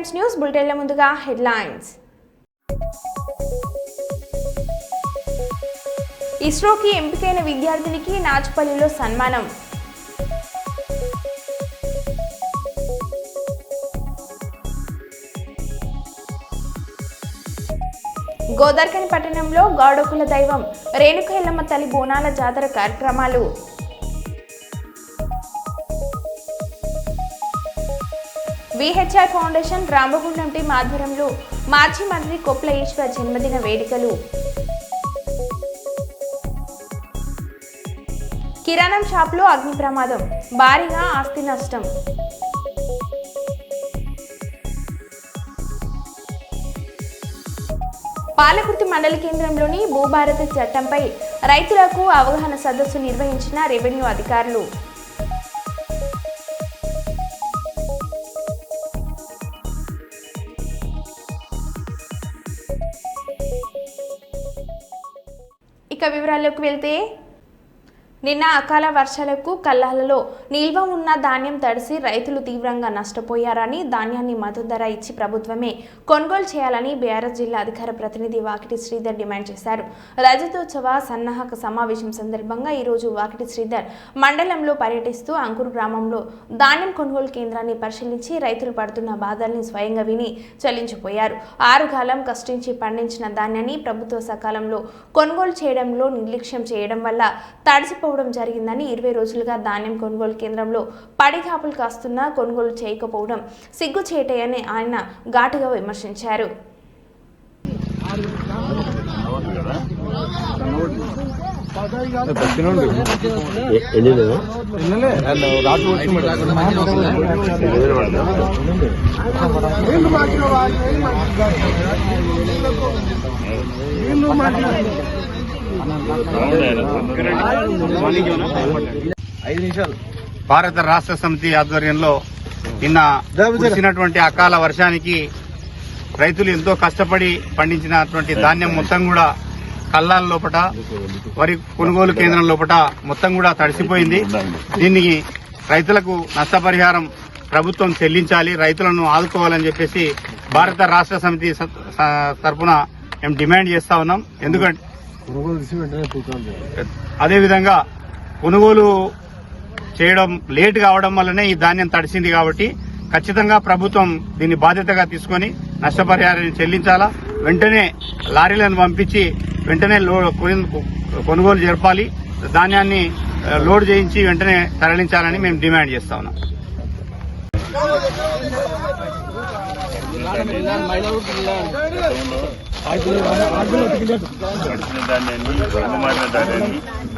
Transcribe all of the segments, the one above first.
Times news బులెటిన్ల ముందుగా headlines. ఇస్రోకి ఎంపికైన విద్యార్థినికి నాచుపల్లిలో సన్మానం. గోదార్కని పట్టణంలో గాడోకుల దైవం రేణుక ఎల్లమ్మ తల్లి బోనాల జాతర కార్యక్రమాలు. విహెచ్ఐ ఫౌండేషన్ రామగుండం టీం ఆధ్వర్యంలో మాజీ మంత్రి కొప్ల ఈశ్వర్ జన్మదిన వేడుకలు. కిరాణం షాప్లో అగ్ని ప్రమాదం, భారీగా ఆస్తి నష్టం. పాలకుర్తి మండల కేంద్రంలోని భూభారతి చట్టంపై రైతులకు అవగాహన సదస్సు నిర్వహించిన రెవెన్యూ అధికారులు. ఇక వివరాల్లోకి వెళ్తే, నిన్న అకాల వర్షాలకు కల్లాలలో నిల్వ ఉన్న ధాన్యం తడిసి రైతులు తీవ్రంగా నష్టపోయారని, ధాన్యాన్ని మద్దతు ధర ఇచ్చి ప్రభుత్వమే కొనుగోలు చేయాలని బీఆర్ఎస్ జిల్లా అధికార ప్రతినిధి వాకిటి శ్రీధర్ డిమాండ్ చేశారు. రజతోత్సవ సన్నాహక సమావేశం సందర్భంగా ఈరోజు వాకిటి శ్రీధర్ మండలంలో పర్యటిస్తూ అంకుర్ గ్రామంలో ధాన్యం కొనుగోలు కేంద్రాన్ని పరిశీలించి రైతులు పడుతున్న బాధల్ని స్వయంగా విని చలించిపోయారు. 6 కాలం కష్టించి పండించిన ధాన్యాన్ని ప్రభుత్వ సకాలంలో కొనుగోలు చేయడంలో నిర్లక్ష్యం చేయడం వల్ల తడిసిపోవడం జరిగిందని, 20 రోజులుగా ధాన్యం కొనుగోలు కేంద్రంలో పడిగాపులు కాస్తున్నా కొనుగోలు చేయకపోవడం సిగ్గుచేటని ఆయన ఘాటుగా విమర్శించారు. భారత రాష్ట్ర సమితి ఆధ్వర్యంలో నిన్న కురిసినటువంటి అకాల వర్షానికి రైతులు ఎంతో కష్టపడి పండించినటువంటి ధాన్యం మొత్తం కూడా కల్లాల లోపట, వరి కొనుగోలు కేంద్రం లోపట మొత్తం కూడా తడిసిపోయింది. దీనికి రైతులకు నష్టపరిహారం ప్రభుత్వం చెల్లించాలి, రైతులను ఆదుకోవాలని చెప్పేసి భారత రాష్ట్ర సమితి తరఫున మేము డిమాండ్ చేస్తా ఉన్నాం. ఎందుకంటే అదేవిధంగా కొనుగోలు చేయడం లేట్ కావడం వల్లనే ఈ ధాన్యం తడిసింది. కాబట్టి ఖచ్చితంగా ప్రభుత్వం దీన్ని బాధ్యతగా తీసుకొని నష్టపరిహారాన్ని చెల్లించాలా, వెంటనే లారీలను పంపించి వెంటనే కొనుగోలు జరపాలి, ధాన్యాన్ని లోడ్ చేయించి వెంటనే తరలించాలని మేము డిమాండ్ చేస్తా ఉన్నాం.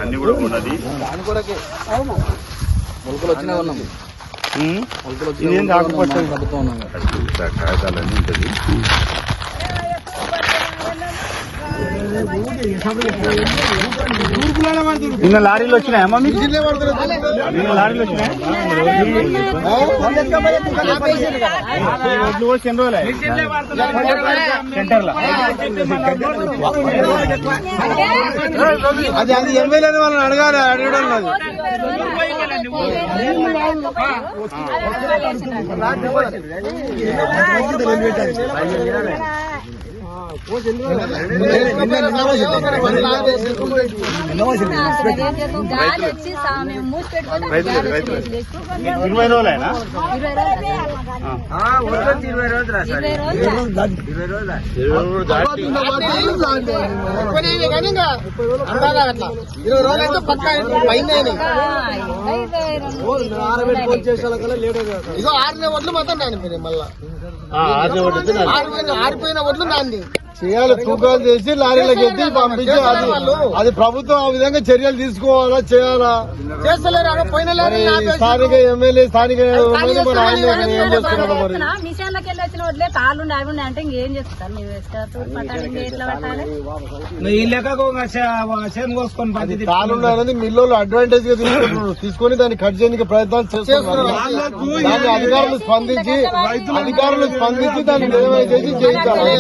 అన్ని కూడా ఉన్నది కాగితాలన్నీ ఉంటుంది. నిన్న లారీలు వచ్చినాయమ్మా మీకు? నిన్న లారీలు వచ్చినాయి. ఒడ్లు వచ్చి ఎన్ని రోజులే సెంటర్లో అది ఎమ్మెల్యే వాళ్ళని అడగాలి, అడగడం లేదు. ఇదో 6 ఒడ్లు మాత్రం నాని మళ్ళా ఆరిపోయిన ఒడ్లు నాంది చేయాలి. తూకాలు చేసి లారీలకు ఎత్తి పంపించి అది ప్రభుత్వం ఆ విధంగా చర్యలు తీసుకోవాలా, చేయాలా. చేస్తలేరు స్థానిక ఎమ్మెల్యే, స్థానిక తాళుండాలని మిల్లు అడ్వాంటేజ్ గా తీసుకొని దాన్ని కట్ చేయడానికి ప్రయత్నాలు చేస్తున్నారు. దాన్ని అధికారులు స్పందించి దాన్ని నిర్ణయం చేసి చేయించాలి.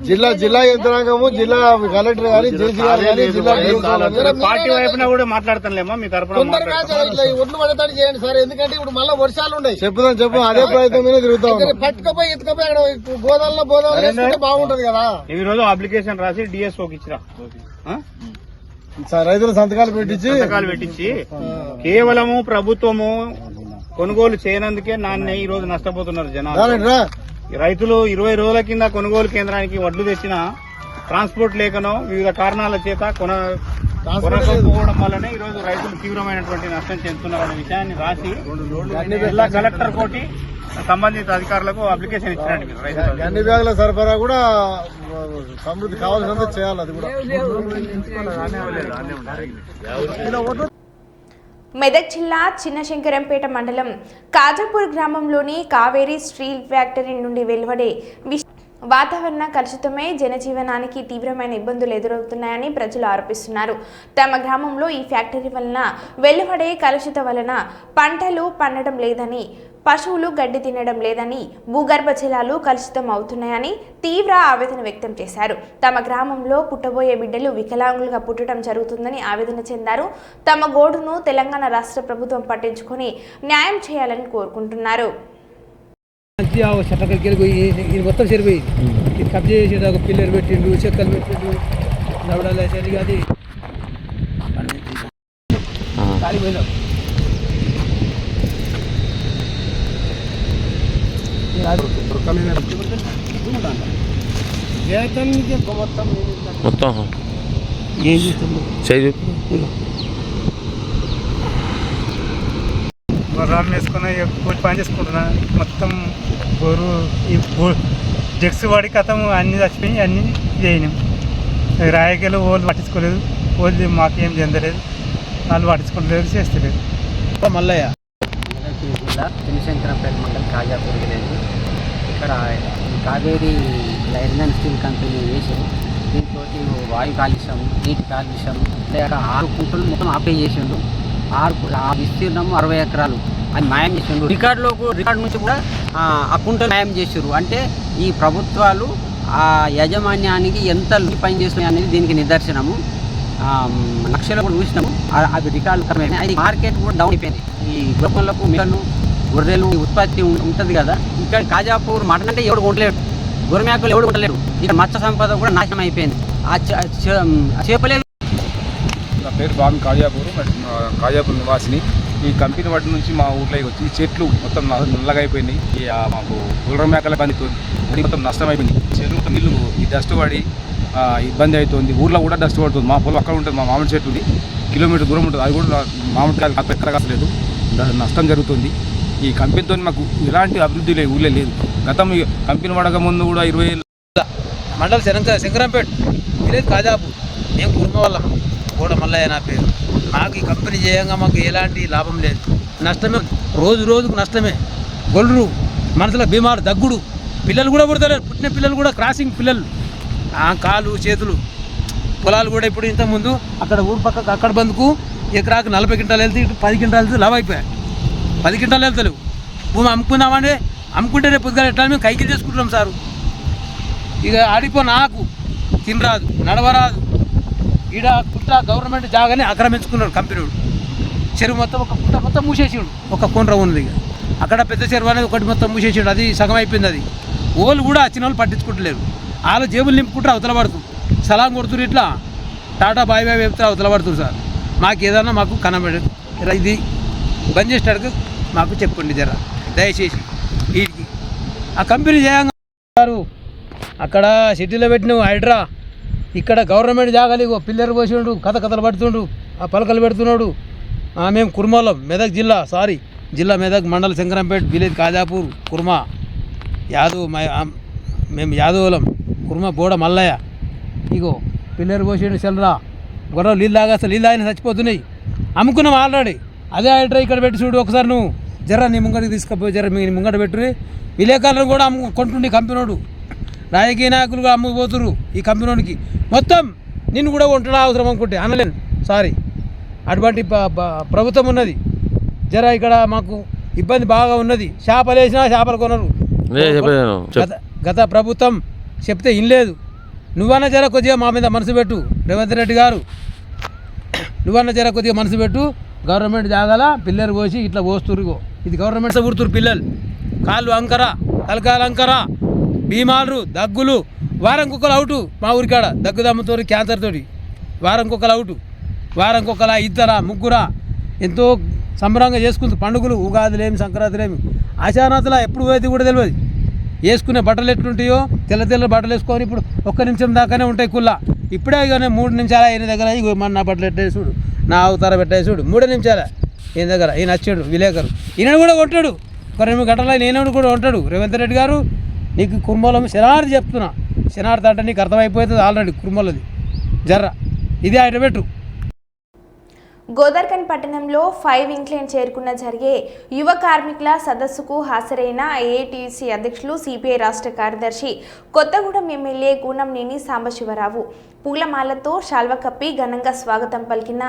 జిల్లా యంత్రాంగము, జిల్లా కలెక్టర్ గాని, జేసీ గారు గాని, జిల్లా పార్టీ వైపున కూడా మాట్లాడతానులేమా మీ తరఫున ఒడ్లు పడతాడు చేయండి సార్. ఎందుకంటే ఇప్పుడు మళ్ళీ వర్షాలు ఉన్నాయి. చెప్పుదాం అదే ప్రయత్నం మీద తిరుగుతాం. పట్టుకపోయి ఎత్తుకపోయి అక్కడ గోదావరిలో బాగుంటది కదా. ఈ రోజు అప్లికేషన్ రాసి డిఎస్ఓకి ఇచ్చిరా, రైతుల సంతకాలు పెట్టించి కేవలము ప్రభుత్వము కొనుగోలు చేయనందుకే నాన్న ఈ రోజు నష్టపోతున్నారు జనాలు. రైతులు 20 రోజుల కింద కొనుగోలు కేంద్రానికి వడ్లు తెచ్చిన ట్రాన్స్పోర్ట్ లేకనో వివిధ కారణాల చేత కొనకపోవడం వల్లనే ఈ రోజు రైతులు తీవ్రమైనటువంటి నష్టం చెందుతున్నారనే విషయాన్ని రాసి జిల్లా కలెక్టర్ కోటి సంబంధిత అధికారులకు అప్లికేషన్ ఇచ్చినట్టు అన్ని బ్యాగుల సరఫరా కూడా సమృద్ధి కావాల్సినంత చేయాలి. అది కూడా మెదక్ జిల్లా చిన్నశంకరంపేట మండలం కాజాపూర్ గ్రామంలోని కావేరీ స్టీల్ ఫ్యాక్టరీ నుండి వెలువడే వాతావరణ కలుషితమై జనజీవనానికి తీవ్రమైన ఇబ్బందులు ఎదురవుతున్నాయని ప్రజలు ఆరోపిస్తున్నారు. తమ గ్రామంలో ఈ ఫ్యాక్టరీ వలన వెలువడే కలుషిత వలన పంటలు పండడం లేదని, పశువులు గడ్డి తినడం లేదని, భూగర్భ జలాలు కలుషితం అవుతున్నాయని తీవ్ర ఆవేదన వ్యక్తం చేశారు. తమ గ్రామంలో పుట్టబోయే బిడ్డలు వికలాంగులుగా పుట్టడం జరుగుతుందని ఆవేదన చెందారు. తమ గోడును తెలంగాణ రాష్ట్ర ప్రభుత్వం పట్టించుకొని న్యాయం చేయాలని కోరుకుంటున్నారు. మొత్తం సరిపోయి ఇది కబ్జా చేసేది. ఒక పిల్లలు పెట్టిండు, చెక్కలు పెట్టిండు, నవడాలు వేసేది. అది మొత్తం గుర్రాలు వేసుకుని కూలి పని చేసుకుంటున్నా. మొత్తం గోరు ఈ జగ్స్ వాడి కథం అన్ని చచ్చిపోయి అన్ని చేయను. రాయగలు వాళ్ళు పట్టించుకోలేదు, వాళ్ళు మాకేం చెందలేదు, వాళ్ళు పట్టించుకోలేదు, చేస్తలేదు. మల్లయ్య చిన్నశంకరంపేట మండలం కాజాపూర్ విలేజ్. ఇక్కడ Kaveri iron and steel company వేసి దీంతో వాయు కాలుష్యం, నీటి కాలుష్యం, 6 కుంటలు మొత్తం ఆపే చేసిండు. 6 విస్తీర్ణం 60 ఎకరాలు అది న్యాయం చేసిండు. రికార్డు నుంచి కూడా ఆ కుంటలు న్యాయం చేసారు. అంటే ఈ ప్రభుత్వాలు ఆ యాజమాన్యానికి ఎంత పని చేస్తున్నాయి అనేది దీనికి నిదర్శనము. లక్షలు కూడా చూసినాము. అవి రికార్డులు అది మార్కెట్ కూడా డౌన్ అయిపోయింది. ఈ గొప్పలకు మిగలు గొర్రెలు ఉత్పత్తి ఉంటుంది కదా. ఇక్కడ కాజాపూర్ మటన్ అంటే ఎవడు కొట్టలేడు, గొర్రెమేకలు ఎవడు కొట్టలేడు. ఇక్కడ మత్స్య సంపద కూడా నాశనం అయిపోయింది. చేపలేదు. నా పేరు బాబు కాజాపూర్ నివాసిని. ఈ కంపెనీ వాటి నుంచి మా ఊర్లోకి వచ్చి ఈ చెట్లు మొత్తం నల్లగా అయిపోయినాయి. మాకు గొర్రెమేకల పనితోంది మొత్తం నష్టం అయిపోయింది. చెరువు నీళ్ళు ఈ డస్ట్ పడి ఇబ్బంది అవుతుంది. ఊర్లో కూడా డస్ట్ పడుతుంది. మా పొలం అక్కడ ఉంటుంది. మా మామిడి చెట్టు ఉంది, కిలోమీటర్ దూరం ఉంటుంది. అది కూడా మామిడికాయలు ఎక్కడ కాసలేదు, నష్టం జరుగుతుంది. ఈ కంపెనీతో మాకు ఎలాంటి అభివృద్ధి లేదు, ఊళ్ళో లేదు. గతం కంపెనీ పడక ముందు కూడా 20 మండలం శంకరంపేట విలేజ్ కాజాపూర్. మేము కుటుంబం వల్ల కూడా మల్లయ్య నా పేరు. నాకు ఈ కంపెనీ చేయంగా మాకు ఎలాంటి లాభం లేదు, నష్టమే. రోజుకు నష్టమే. గొల్లు మనసులో బీమారు, దగ్గుడు, పిల్లలు కూడా పుడతలేరు. పుట్టిన పిల్లలు కూడా క్రాసింగ్ పిల్లలు, కాలు చేతులు. పొలాలు కూడా ఇప్పుడు ఇంతకుముందు అక్కడ ఊరు పక్కకు అక్కడ బందుకు ఎకరాకు 40 క్వింటాలు వెళ్తే ఇటు 10 క్వింటాలు వెళ్తే లాభ అయిపోయాయి. 10 క్వింటాలు వెళ్తలేవు. భూమి అమ్ముకుందామంటే అమ్ముకుంటే రేపు పొద్దుగా ఎట్లా మేము కైకిలు చేసుకుంటున్నాం సారు. ఇక ఆడిపో నాకు తినరాదు, నడవరాదు. ఈడ పుట్ట గవర్నమెంట్ జాగానే ఆక్రమించుకున్నాడు కంపెనీడు. చెరువు మొత్తం ఒక పుట్ట మొత్తం మూసేసాడు. ఒక కొండ్ర ఉన్నది. ఇక అక్కడ పెద్ద చెరువు అనేది ఒకటి మొత్తం మూసేసాడు. అది సగం అయిపోయింది. అది ఓళ్ళు కూడా వచ్చిన వాళ్ళు పట్టించుకుంటలేరు. వాళ్ళ జేబులు నింపుకుంటారు, అవతల పడుతూ సలాం కొడుతురు. ఇట్లా టాటా బాయ్ చెప్తే అవతల పడుతురు. సార్ మాకు ఏదన్నా మాకు కనబడదు. ఇది బంద్ చేసేటట్టుగా మాకు చెప్పండి జర దయచేసి. వీటికి ఆ కంపెనీ చేయంగా అక్కడ సిటీలో పెట్టిన హైడ్రా, ఇక్కడ గవర్నమెంట్ జాగాలి. పిల్లలు పోసిండు, కథలు పడుతుండు, ఆ పలకలు పెడుతున్నాడు. మేము కుర్మలం, మెదక్ జిల్లా మెదక్ మండల శంకరంపేట విలేజ్ కాజాపూర్ కుర్మా యాదవ్. మేము యాదవులం. కుర్మా బోడ మల్లయ్య. ఇగో పిల్లలు పోసిండు, చెల్లరా గొడవ నీళ్ళు తాగేస్తా, నీళ్ళు తాగిన చచ్చిపోతున్నాయి. అమ్ముకున్నాం ఆల్రెడీ. అదే హైడ్రా ఇక్కడ పెట్టి చూడు ఒకసారి. నువ్వు జర నీ ముంగడికి తీసుకుపోయి జర మీ ముంగట పెట్టుని. విలేకరులను కూడా కొంటుండి కంపెనీడు. రాజకీయ నాయకులు కూడా అమ్ముకుపోతురు ఈ కంపెనీకి. మొత్తం నిన్ను కూడా కొంటడా అవసరం అనుకుంటే అనలేను. సారీ, అటువంటి ప్రభుత్వం ఉన్నది. జర ఇక్కడ మాకు ఇబ్బంది బాగా ఉన్నది. చేపలు వేసినా చేపలు కొనరు. గత ప్రభుత్వం చెప్తే ఇనలేదు. నువ్వన్నా జర కొద్దిగా మా మీద మనసు పెట్టు రేవంత్ రెడ్డి గారు, నువ్వన్నా జర కొద్దిగా మనసు పెట్టు. గవర్నమెంట్ జాగాల పిల్లలు పోసి ఇట్లా పోస్తురు, ఇది గవర్నమెంట్ పుడుతురు పిల్లలు, కాళ్ళు అంకర తలకాయలు అంకర, భీమాలు దగ్గులు, వారంకొకరు అవుటు. మా ఊరికాడ దగ్గు దమ్ముతో క్యాన్సర్ తోటి వారంకొకరు అవుటు, వారంకొకలా ఇద్దరా ముగ్గురా ఎంతో సంబరంగా చేసుకుంటారు పండుగలు. ఉగాదిలేమి సంక్రాంతిలేమి ఆశానాథలా ఎప్పుడు పోయేది కూడా తెలియదు. వేసుకునే బట్టలు ఎట్లుంటాయో తెల్ల తెల్ల బట్టలు వేసుకొని ఇప్పుడు 1 నిమిషం దాకానే ఉంటాయి కుల్లా. ఇప్పుడే కానీ 3 నిమిషాలు అయిన దగ్గర మన నా బట్టలు పెట్టే చూడు, నా అవతార పెట్టే చూడు, 3 నిమిషాలే ఈయన దగ్గర. ఈయన వచ్చాడు విలేకరు, ఈయన కూడా కొట్టాడు. 1 2 గంటల నేను కూడా ఉంటాడు. రేవంత్ రెడ్డి గారు నీకు కుర్మలం శనార్థి చెప్తున్నా, శనార్థి అంటే నీకు అర్థమైపోతుంది ఆల్రెడీ కుర్మలది జర్ర. ఇది ఆయన పెట్టు. గోదార్ఖండ్ పట్టణంలో 5 ఇంక్లైన్ చేరుకున్న జరిగే యువ కార్మికుల సదస్సుకు హాజరైన ఏఐటీయూసీ అధ్యక్షులు సిపిఐ రాష్ట్ర కార్యదర్శి కొత్తగూడెం ఎమ్మెల్యే కూనంనేని సాంబశివరావు పూలమాలతో శాల్వ కప్పి ఘనంగా స్వాగతం పలికిన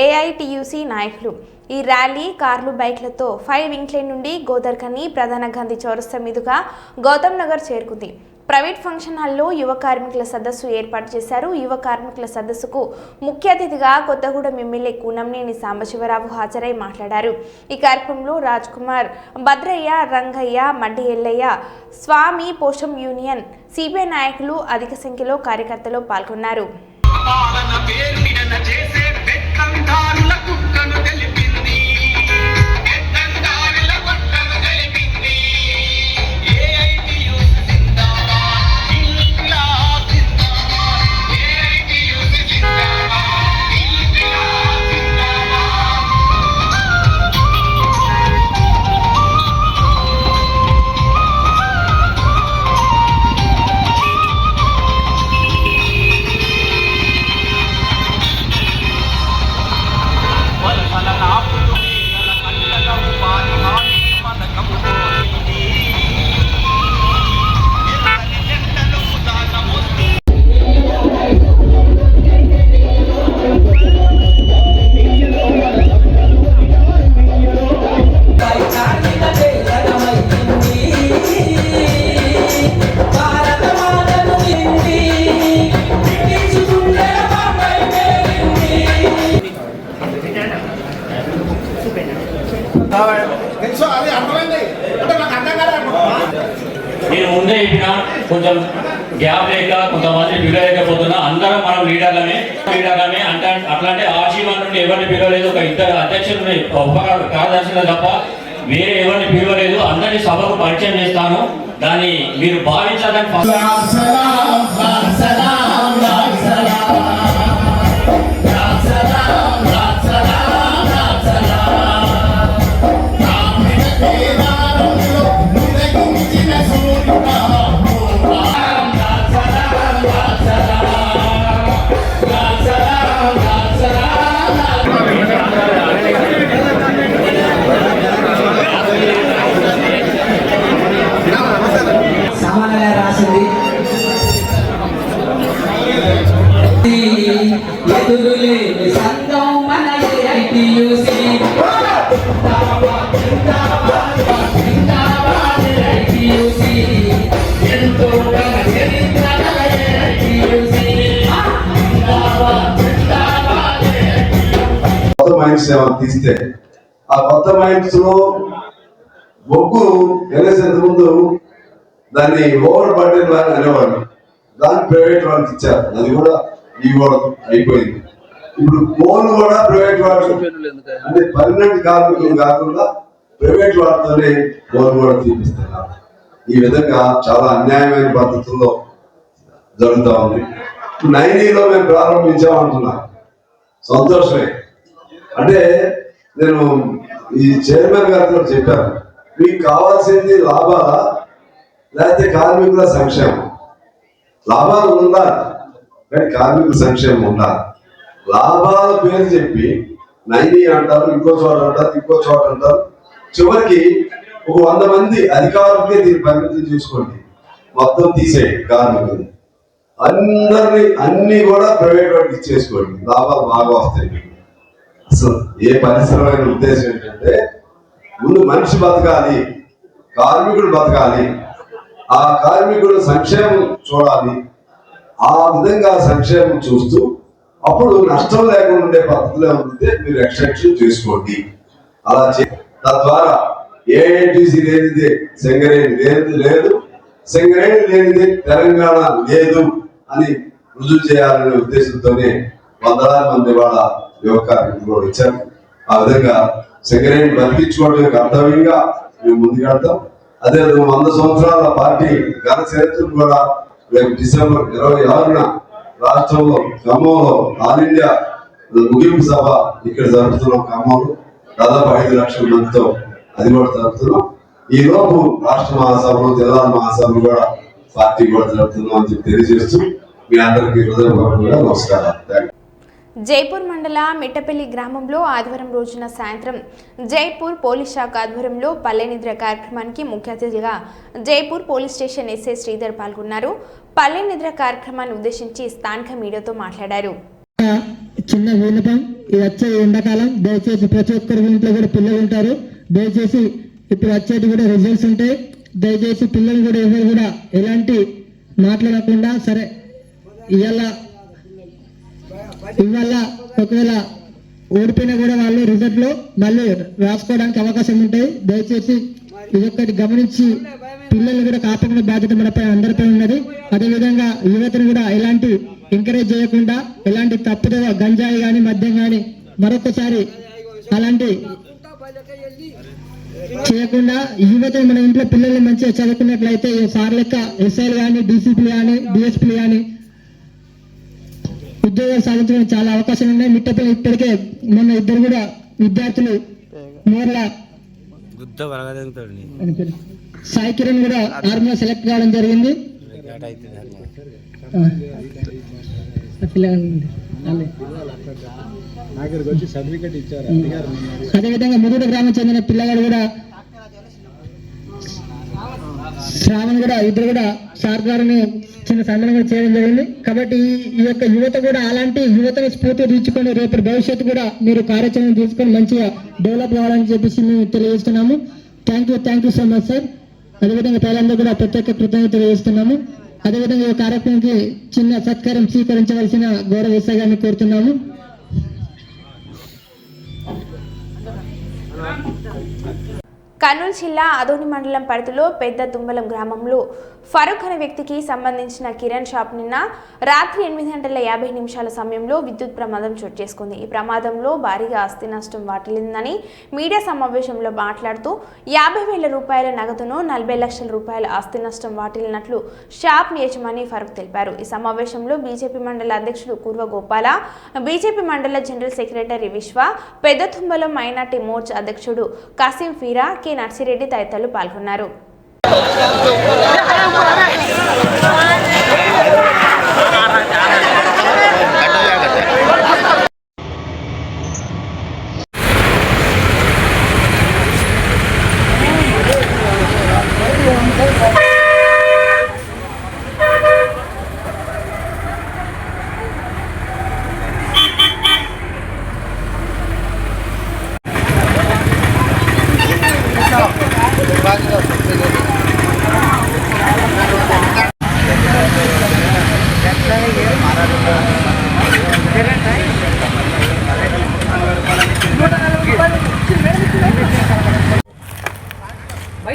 ఏఐటీయూసీ నాయకులు. ఈ ర్యాలీ కార్లు బైక్లతో 5 ఇంక్లైన్ నుండి గోదార్ఖండ్ ప్రధాన గాంధీ చౌరస్తా మీదుగా గౌతమ్ నగర్ చేరుకుంది. ప్రైవేట్ ఫంక్షన్ హాల్లో యువ కార్మికుల సదస్సు ఏర్పాటు చేశారు. యువ కార్మికుల సదస్సుకు ముఖ్య అతిథిగా కొత్తగూడెం ఎమ్మెల్యే కూనంనేని సాంబశివరావు హాజరై మాట్లాడారు. ఈ కార్యక్రమంలో రాజ్ కుమార్, భద్రయ్య, రంగయ్య, మడ్డి ఎల్లయ్య, స్వామి పోషం యూనియన్, సిపిఐ నాయకులు అధిక సంఖ్యలో కార్యకర్తలు పాల్గొన్నారు. నేను ముందే చెప్పిన కొంచెం గ్యాప్ లేక కొంతమంది పిలవలేకపోతున్నా. అందరం మనం లీడర్లమే అంటే అట్లాంటి ఆశీర్వాదం నుండి ఎవరిని పిలవలేదు. ఒక 2 అధ్యక్షులు ఉప కార్యదర్శులు తప్ప వేరే ఎవరిని పిలవలేదు. అందరినీ సభకు పరిచయం చేస్తాను, దాన్ని మీరు భావించాలని. కొత్త మైండ్స్ తీస్తే ఆ కొత్త మైండ్స్ లో బొగ్గు ఎన్ఎస్ఎంత ముందు దాన్ని ఓవర్ బర్డెన్ అనేవాళ్ళు, దాన్ని ప్రైవేట్ వాళ్ళకి ఇచ్చారు. అది కూడా ఇవ్వడం అయిపోయింది. ఇప్పుడు కోల్ కూడా ప్రైవేట్ వాళ్ళు అంటే పర్మనెంట్ కార్మికులు కాకుండా ప్రైవేట్ వాళ్ళతోనే కోల్ కూడా తీపిస్తున్నారు. ఈ విధంగా చాలా అన్యాయమైన పద్ధతుల్లో జరుగుతూ ఉంది. 90లో మేము ప్రారంభించామంటున్నాం, సంతోషమే. అంటే నేను ఈ చైర్మన్ గారితో చెప్పాను, మీకు కావాల్సింది లాభాలా లేకపోతే కార్మికుల సంక్షేమం? లాభాలు ఉండాలి కానీ కార్మికుల సంక్షేమం ఉండాలి. లాభాల పేరు చెప్పి 90 అంటారు, ఇంకో చోట అంటారు, ఇంకో చోట అంటారు. చివరికి ఒక 100 మంది అధికారులకే దీన్ని పరిమితం చేసుకోండి, మొత్తం తీసేయండి కార్మికులు అందరినీ, అన్ని కూడా ప్రైవేట్ వాటికి ఇచ్చేసుకోండి, లాభాలు బాగా వస్తాయి. అసలు ఏ పరిశ్రమైన ఉద్దేశం ఏంటంటే ముందు మనిషి బతకాలి, కార్మికుడు బతకాలి. ఆ కార్మికుడు సంక్షేమం చూడాలి. ఆ విధంగా సంక్షేమం చూస్తూ అప్పుడు నష్టం లేకుండా ఉండే పద్ధతిలో ఉంటే మీరు ఎక్స్టెన్షన్ చేసుకోండి. అలా తద్వారా ఏఐటీసీ లేనిదే సింగరేణి లేదు, సింగరేణి లేనిదే తెలంగాణ లేదు అని రుజువు చేయాలనే ఉద్దేశంతోనే వందలాది మంది వాళ్ళ యువ కార్మికులు ఇచ్చారు. ఆ విధంగా సింగరేణి బతికించుకోవడం కర్తవ్యంగా మేము ముందుకెళ్తాం. అదే 100 సంవత్సరాల పార్టీ ఘన చరిత్రను కూడా రేపు డిసెంబర్ 26న రాష్ట్రంలో ఖమ్మంలో ఆల్ ఇండియా ముగింపు సభ ఇక్కడ జరుపుతున్నాం. ఖమ్మంలో దాదాపు 5 లక్షల మందితో అది కూడా జరుపుతున్నాం. ఈ లోపు రాష్ట్ర మహాసభలు, జిల్లా మహాసభలు కూడా పార్టీ కూడా జరుపుతున్నాం అని చెప్పి తెలియజేస్తూ మీ అందరికీ హృదయపూర్వకంగా నమస్కారాలు. జైపూర్ మండల మిట్టపల్లి గ్రామంలో ఆదివారం రోజున సాయంత్రం జైపూర్ పోలీస్ శాఖ ఆధ్వర్యంలో పల్లె నిద్ర కార్యక్రమానికి ముఖ్య అతిథిగా Jaipur police station SI Sridhar పాల్గొన్నారు. పల్లె నిద్ర కార్యక్రమాన్ని ఉద్దేశించి స్థానిక మీడియాతో మాట్లాడారు. చిన్న విన్నపం, ఇది వచ్చే ఎండాకాలం, దయచేసి ప్రతి ఒక్కరి ఇంట్లో కూడా పిల్లలు ఉంటారు. దయచేసి ఇప్పుడు వచ్చేది కూడా రిజల్ట్స్ ఉంటాయి. దయచేసి పిల్లలు కూడా ఎవరు కూడా ఎలాంటి మాట్లాడకుండా, సరే ఇవాళ ఒకవేళ ఓడిపోయినా కూడా వాళ్ళు రిజల్ట్ లో మళ్ళీ రాసుకోవడానికి అవకాశం ఉంటాయి. దయచేసి ఇదొక్కటి గమనించి పిల్లల్ని కూడా కాపాడుకునే బాధ్యత మనపై అందరిపై ఉన్నది. అదేవిధంగా యువతను కూడా ఎలాంటి ఎంకరేజ్ చేయకుండా, ఎలాంటి తప్పుదో గంజాయి కానీ మద్యం కానీ మరొకసారి అలాంటి చేయకుండా యువత మన ఇంట్లో పిల్లల్ని మంచిగా చదువుకున్నట్లయితే సార్ లెక్క ఎస్ఐలు కానీ, డీసీపీలు కానీ, డిఎస్పీలు కానీ ఉద్యోగాలు సాధించడానికి చాలా అవకాశం ఉన్నాయి. మిట్టపల్లి ఇప్పటికే మొన్న 2 కూడా విద్యార్థులు మోర్ల సాయి కిరణ్ కూడా ఆర్మీలో సెలెక్ట్ కావడం జరిగింది. అదేవిధంగా మురుగ గ్రామం చెందిన పిల్లగాడు కూడా శ్రావణ్ కూడా 2 కూడా సార్ గారిని చిన్న సన్మానం కూడా చేయడం జరిగింది. కాబట్టి ఈ యొక్క యువత కూడా అలాంటి యువతను స్ఫూర్తి తీర్చుకొని రేపు భవిష్యత్తు కూడా మీరు కార్యాచరణ తీసుకొని మంచిగా డెవలప్ కావాలని చెప్పేసి మేము తెలియజేస్తున్నాము. Thank you so much sir. అదేవిధంగా ప్రజలందరూ కూడా ప్రత్యేక కృతజ్ఞత తెలియజేస్తున్నాము. అదేవిధంగా ఈ కార్యక్రమానికి చిన్న సత్కారం స్వీకరించవలసిన గౌరవ ఎస్ఐ గారిని కోరుతున్నాము. కర్నూలు జిల్లా ఆదోని మండలం పరిధిలో పెద్ద తుమ్మలం గ్రామంలో ఫరూక్ అనే వ్యక్తికి సంబంధించిన కిరణ్ షాప్ నిన్న రాత్రి 8:50 సమయంలో విద్యుత్ ప్రమాదం చోటు చేసుకుంది. ఈ ప్రమాదంలో భారీగా ఆస్తి నష్టం వాటిల్లిందని మీడియా సమావేశంలో మాట్లాడుతూ 50,000 రూపాయల నగదును 40 లక్షల రూపాయల ఆస్తి నష్టం వాటిల్లినట్లు షాప్ యజమాని ఫరూక్ తెలిపారు. ఈ సమావేశంలో బీజేపీ మండల అధ్యక్షుడు కూర్వ గోపాల, బీజేపీ మండల జనరల్ సెక్రటరీ విశ్వ, పెద్ద తుమ్మలం మైనార్టీ మోర్చా అధ్యక్షుడు కాసిం ఫీరా, కె నర్సిరెడ్డి తదితరులు పాల్గొన్నారు.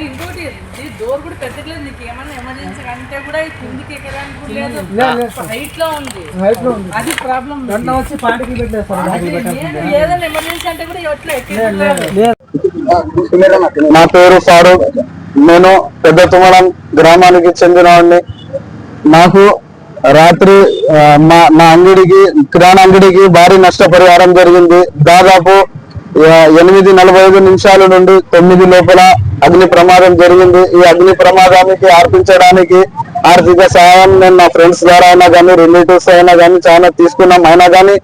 ఇంకోటి డోర్ కూడా పెట్టలేదు. నీకు ఏమన్నా ఎమర్జెన్సీ అంటే కూడా కిందికి ఎక్కడానికి లేదు, హైట్ లో ఉంది. అది ప్రాబ్లం. ఏదైనా ఎమర్జెన్సీ అంటే కూడా ఎట్లా ఎక్కలేదు. నా పేరు ఫారూక్. నేను పెద్ద తుమ్మలం గ్రామానికి చెందినవాడిని. నాకు రాత్రి నా అంగడికి, కిరాణా అంగడికి భారీ నష్టపరిహారం జరిగింది. దాదాపు 8:45 నుండి 9 లోపల అగ్ని ప్రమాదం జరిగింది. ఈ అగ్ని ప్రమాదానికి ఆర్పించడానికి ఆర్థిక సహాయం నేను నా ఫ్రెండ్స్ ద్వారా అయినా కానీ, రిలేటివ్స్ అయినా కానీ చాలా తీసుకున్నాం. అయినా కానీ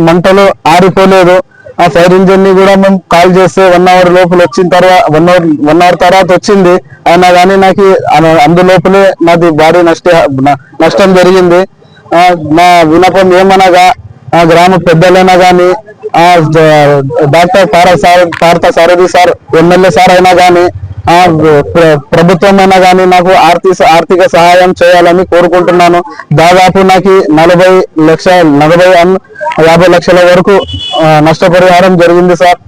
మంటలు ఆరిపోలేదు. ఆ ఫైర్ ఇంజిన్ ని కూడా మేము కాల్ చేస్తే 1 అవర్ లోపల వచ్చిన తర్వాత 1 అవర్ తర్వాత వచ్చింది. అయినా కానీ నాకు అందులోపలే నాది భారీ నష్టం జరిగింది. నా విన్నపం ఏమనగా గ్రామ పెద్దలైనా కానీ, డాక్టర్ పార్థ సారథి సార్, ఎమ్మెల్యే సార్ అయినా కానీ ప్రభుత్వమైనా కానీ నాకు ఆర్థిక సహాయం చేయాలని కోరుకుంటున్నాను. దాదాపు నాకు 50 లక్షల వరకు నష్టపరిహారం జరిగింది సార్.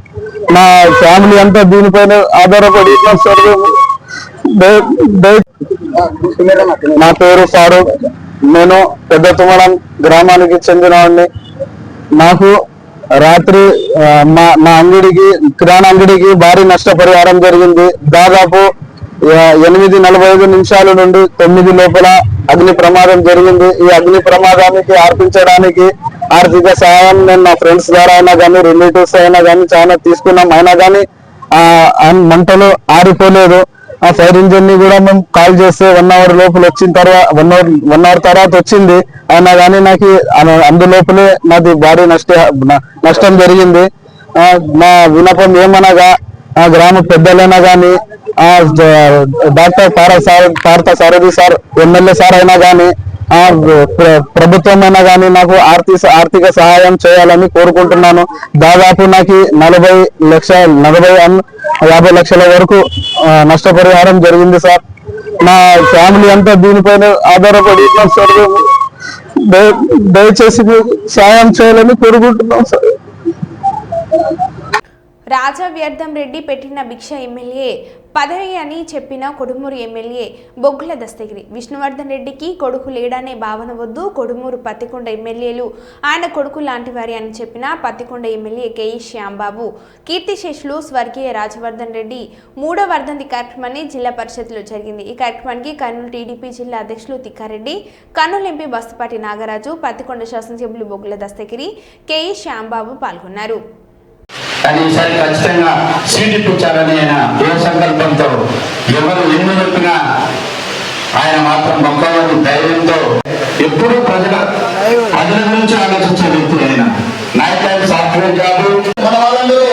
నా ఫ్యామిలీ అంతా దీనిపైన ఆధారపడి సార్. నా పేరు ఫారూక్, నేను పెద్ద తుమ్మడం గ్రామానికి చెందినవాడిని. నాకు రాత్రి నా అంగడికి కిరాణా అంగడికి భారీ నష్టపరిహారం జరిగింది. దాదాపు 8:45 నిమిషాల నుండి 9 లోపల అగ్ని ప్రమాదం జరిగింది. ఈ అగ్ని ప్రమాదానికి ఆర్పించడానికి ఆర్థిక సహాయం నేను నా ఫ్రెండ్స్ ద్వారా అయినా కానీ రిలేటివ్స్ అయినా కానీ చాలా తీసుకున్నాం. అయినా కానీ మంటలు ఆరిపోలేదు. ఆ ఫైర్ ఇంజిన్ ని కూడా మేము కాల్ చేస్తే 1 అవర్ లోపల వచ్చిన తర్వాత 1 అవర్ తర్వాత వచ్చింది. అయినా కానీ నాకు అందులోపలే నాది భారీ నష్టం జరిగింది. నా విన్నపం ఏమనగా గ్రామ పెద్దలైనా కానీ డాక్టర్ పార్థ సారథి సార్, ఎమ్మెల్యే సార్ అయినా కానీ ప్రభుత్వం అయినా కానీ నాకు ఆర్థిక సహాయం చేయాలని కోరుకుంటున్నాను. దాదాపు నాకు 50 లక్షల వరకు నష్టపరిహారం జరిగింది సార్. నా ఫ్యామిలీ అంతా దీనిపైన ఆధారపడి సార్. దయచేసి సహాయం చేయాలని కోరుకుంటున్నాం సార్. రాజా వ్యర్థం రెడ్డి పెట్టిన భిక్ష ఎమ్మెల్యే పదవి అని చెప్పిన కొడుమూరు ఎమ్మెల్యే బొగ్గుల దస్తగిరి. విష్ణువర్ధన్ రెడ్డికి కొడుకు లేడనే భావన వద్దు. కొడుమూరు పత్తికొండ ఎమ్మెల్యేలు ఆయన కొడుకు లాంటి వారి అని చెప్పిన పత్తికొండ ఎమ్మెల్యే కేఈ శ్యాంబాబు. కీర్తిశేషులు స్వర్గీయ రాజవర్ధన్ రెడ్డి 3వ వర్ధంతి కార్యక్రమాన్ని జిల్లా పరిషత్లో జరిగింది. ఈ కార్యక్రమానికి కర్నూలు టీడీపీ జిల్లా అధ్యక్షులు తిక్కారెడ్డి, కర్నూలు ఎంపీ బస్తిపాటి నాగరాజు, పత్తికొండ శాసనసభ్యులు బొగ్గుల దస్తగిరి, కేఈ శ్యాంబాబు పాల్గొన్నారు. కానీ ఈసారి ఖచ్చితంగా సీట్ ఇప్పించాలని ఆయన ఏ సంకల్పంతో ఎవరు ఎన్ని చెప్పినా ఆయన మాత్రం మొక్కలని ధైర్యంతో ఎప్పుడూ ప్రజల గురించి ఆలోచించే వ్యక్తి. ఆయన నైట్ టైం సాఫ్ట్వేర్ జాబ్ మన వాళ్ళందరూ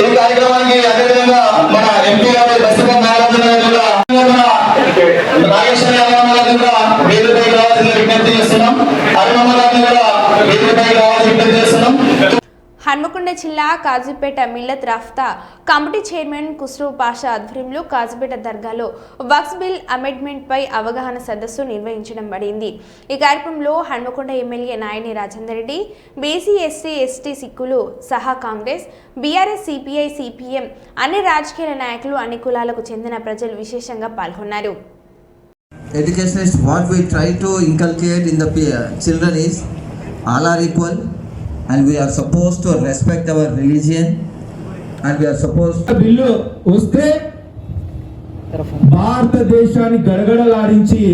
ఈ కార్యక్రమానికి అదేవిధంగా మన ఎంపీ గారు బస్తిపాటి నాగరాజు గారు కూడా నాగేశ్వర యాదవ్ గారిని కూడా వేదికపై రావాల్సిన విజ్ఞప్తి చేస్తున్నాం. అరుణమ్మ గారిని కూడా వేదికపై రావాల్సిన విజ్ఞప్తి చేస్తున్నాం. హన్మకొండ జిల్లా కాజీపేట మిల్లత్ రాఫ్తా కమిటీ చైర్మన్ ఖుస్రూ పాషా ఆధ్వర్యంలో కాజీపేట దర్గాలో వక్ఫ్ బిల్ అమెండ్మెంట్ పై అవగాహన సదస్సు నిర్వహించడం పడింది. ఈ కార్యక్రమంలో Hanamkonda MLA Nayani Rajender Reddy, BC SC ST సిక్కులు సహా కాంగ్రెస్, బీఆర్ఎస్, సిపిఐ, సిపిఎం అన్ని రాజకీయ నాయకులు, అన్ని కులాలకు చెందిన ప్రజలు విశేషంగా పాల్గొన్నారు. Education is what we try to inculcate in the children is all are equal and we are supposed to respect our religion and we are supposed to bill వస్తే భారతదేశాన్ని గడగడలాడించి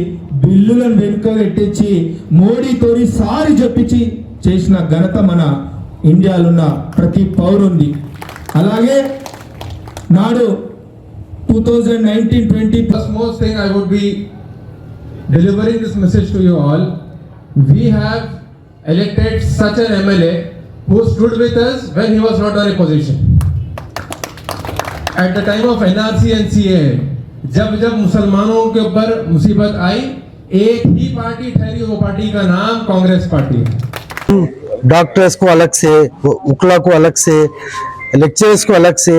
బిల్లులను వెనుక పెట్టించి మోడీతోని సారి చెప్పించి చేసిన ఘనత మన ఇండియాలో ఉన్న ప్రతి పౌరుంది. అలాగే నాడు 2019-20 plus most thing I would be delivering this message to you all. We have elected such an MLA who stood with us when he was not in a position. At the time of NRC and CA, जब मुसलमानों के ऊपर मुसीबत आई, एक ही party ठहरी, वो party का नाम कांग्रेस पार्टी है. डॉक्टर्स को अलग से, उकला को अलग से, लेक्चरर्स को अलग से,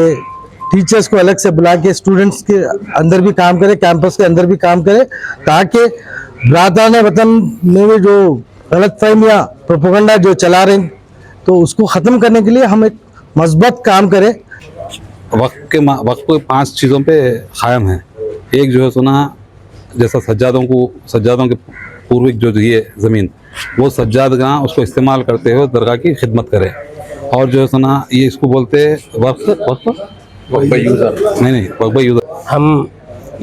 टीचर्स को अलग से बुला के स्टूडेंट्स के अंदर भी काम करे, कैंपस के अंदर भी काम करे, ताकि भ्राताने वतन में भी जो गलत फहमियाँ प्रोपेगेंडा जो चला रहे हैं तो उसको ख़त्म करने के लिए हम एक मजबूत काम करें. वक्त के 5 चीज़ों पे कायम है. एक जो है सुना जैसा सज्जादों के पूर्विक जो ये ज़मीन वो सज्जादगा उसको इस्तेमाल करते हुए दरगाह की खिदमत करे. और जो है सुना ये इसको बोलते वक्त यूज़र नहीं वक्त यूज़र. हम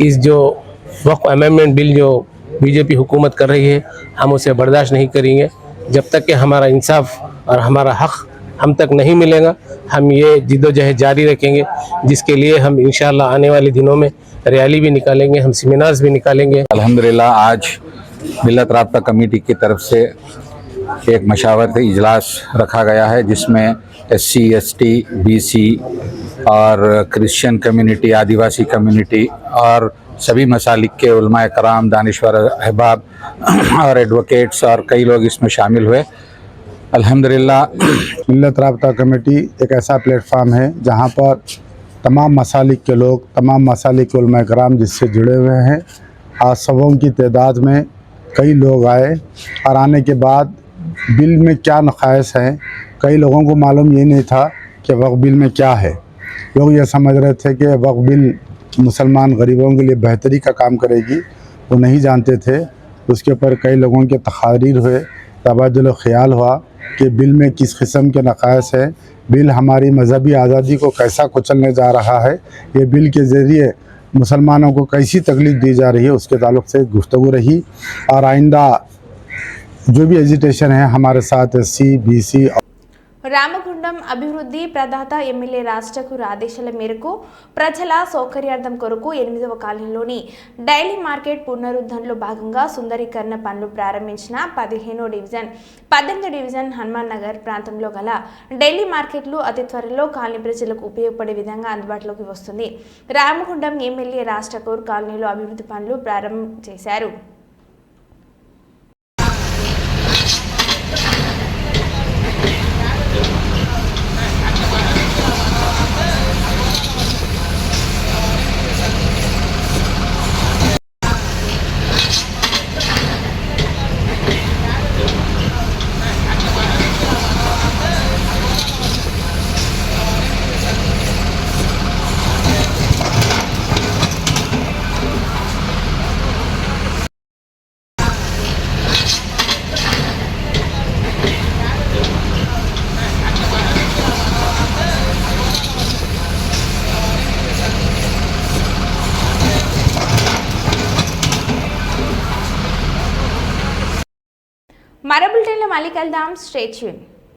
इस जो वक्फ अमेंडमेंट बिल जो बीजेपी हुकूमत कर रही है हम उसे बर्दाश्त नहीं करेंगे. जब तक कि हमारा इंसाफ और हमारा हक हम तक नहीं मिलेगा हम ये जिद्दोजहद जारी रखेंगे, जिसके लिए हम इंशाअल्लाह आने वाले दिनों में रैली भी निकालेंगे, हम सेमिनार्स भी निकालेंगे. अल्हम्दुलिल्लाह आज मिल्लत राब्ता कमेटी की तरफ से एक मशावरती इजलास रखा गया है जिसमें SC, ST, BC और क्रिश्चियन कम्युनिटी, आदिवासी कम्युनिटी और सभी मसालिक के उलमाए कराम, दानिश्वर अहबाब और एडवोकेट्स और कई लोग इसमें शामिल हुए. अल्हम्दुलिल्लाह मिल्लत राब्ता कमेटी एक ऐसा प्लेटफार्म है जहां पर तमाम मसालिक के लोग, तमाम मसालिक उलमा कराम जिससे जुड़े हुए हैं, आज सबों की तादाद में कई लोग आए और आने के बाद बिल में क्या नक़ाइस हैं, कई लोगों को मालूम ये नहीं था कि वक्फ बिल में क्या है। लोग ये समझ रहे थे कि वक्फ बिल मुसलमान गरीबों के लिए बेहतरी का काम करेगी, वो नहीं जानते थे। उसके ऊपर कई लोगों के तकारीर हुए, तबादुल ख्याल हुआ कि बिल में किस किस्म के नक़ाइस हैं, बिल हमारी मजहबी आज़ादी को कैसा कुचलने जा रहा है, ये बिल के ज़रिए मुसलमानों को कैसी तकलीफ़ दी जा रही है, उसके ताल्लुक़ से गुफ्तगू रही। और आइंदा जो भी एजिटेशन है हमारे साथ SC, BC రామగుండం అభివృద్ధి ప్రదాత ఎమ్మెల్యే రాష్ట్రకు ఆదేశాల మేరకు ప్రజల సౌకర్యార్థం కొరకు 8వ కాలనీలోని డైలీ మార్కెట్ పునరుద్ధరణలో భాగంగా సుందరీకరణ పనులు ప్రారంభించిన 18 డివిజన్ హనుమాన్ నగర్ ప్రాంతంలో గల డైలీ మార్కెట్లు అతి త్వరలో కాలనీ ప్రజలకు ఉపయోగపడే విధంగా అందుబాటులోకి వస్తుంది. రామగుండం ఎమ్మెల్యే రాష్ట్రకు కాలనీలో అభివృద్ధి పనులు ప్రారంభం చేశారు. మరో బులెటిన్లో మళ్ళీ కలుద్దాం. Stay tune.